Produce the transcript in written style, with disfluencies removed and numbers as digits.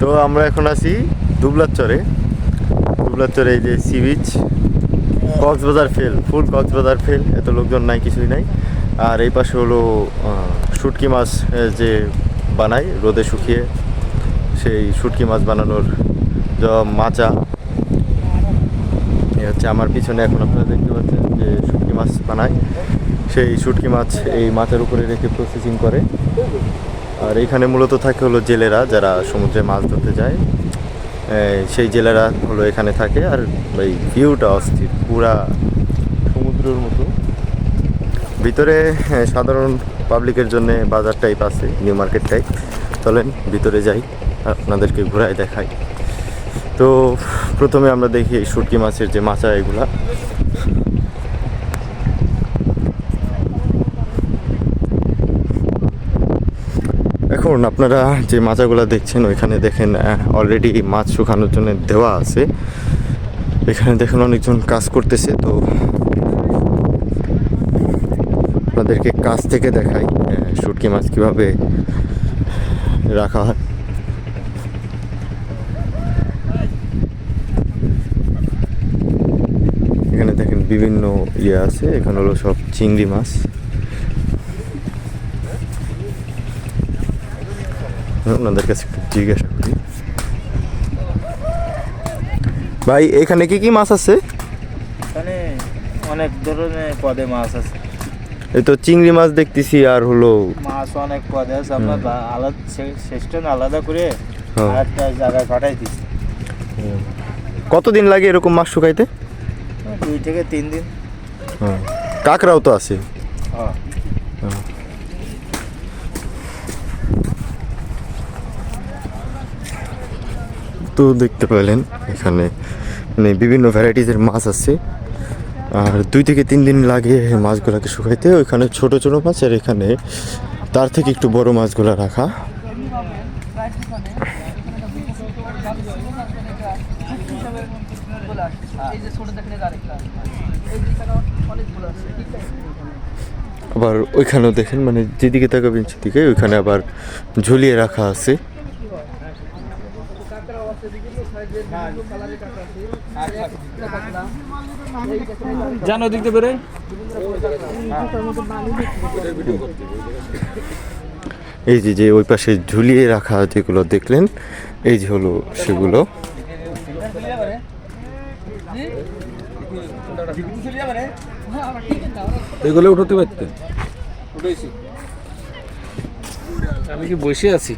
তো আমরা এখন আছি দুবলাচরে। এই যে সি বিচ, কক্সবাজার ফেল, ফুল কক্সবাজার ফেল, এত লোকজন নাই, কিছুই নাই। আর এই পাশে হলো শুটকি মাছ যে বানায় রোদে শুকিয়ে, সেই শুটকি মাছ বানানোর মাচা। এই হচ্ছে আমার পিছনে, এখন আপনারা দেখতে পাচ্ছেন যে শুটকি মাছ বানায়। সেই শুটকি মাছ এই মাছের উপরে রেখে প্রসেসিং করে। আর এইখানে মূলত থাকে হলো জেলেরা, যারা সমুদ্রে মাছ ধরতে যায়, সেই জেলেরা হলো এখানে থাকে। আর এই ভিউটা অস্থির, পুরা সমুদ্রের মতো। ভিতরে সাধারণ পাবলিকের জন্য বাজার টাইপ আছে, নিউ মার্কেট টাইপ। চলেন ভিতরে যাই, আপনাদেরকে ঘোরায় দেখাই। তো প্রথমে আমরা দেখি এই শুটকি মাছের যে মাচা, এগুলা এখন আপনারা যে মাচাগুলা দেখছেন, ওইখানে দেখেন অলরেডি মাছ শুকানোর জন্য দেওয়া আছে। এখানে দেখেন অনেকজন কাজ করতেছে। তো আপনাদেরকে কাছ থেকে দেখাই শুটকি মাছ কীভাবে রাখা হয়। এখানে দেখেন বিভিন্ন ইয়ে আছে, এখানে হলো সব চিংড়ি মাছ। ওনাদের কাছে একটু জিজ্ঞাসা করি, ভাই এখানে কি কি মাছ আছে? এখানে অনেক ধরনের পদে মাছ আছে। এই তো চিংড়ি মাছ দেখতেছি, আর হলো মাছ অনেক পদে আছে। আমরা আলাদা সিস্টেম আলাদা করে আরেকটা জায়গায় পাঠাই দিচ্ছি। কতদিন লাগে এরকম মাছ শুকাইতে? 2 থেকে 3 দিন। কাঁকড়াও তো আছে। হ্যাঁ, তো দেখতে পেলেন এখানে মানে বিভিন্ন ভ্যারাইটিসের মাছ আছে। আর 2 থেকে 3 দিন লাগে মাছগুলোকে শুকাইতে। ওইখানে ছোট ছোট মাছ, আর এখানে তার থেকে একটু বড় মাছগুলো রাখা। আবার ওইখানেও দেখেন, মানে যেদিকে তাকাবেন সেদিকে, ওইখানে আবার ঝুলিয়ে রাখা আছে। জানো দেখতে পেরে এই যে ওই পাশে ঝুলিয়ে রাখা যেগুলো দেখলেন, এই যে হলো সেগুলো। এগুলো উঠতে পারতেন। আমি কি বসে আছি?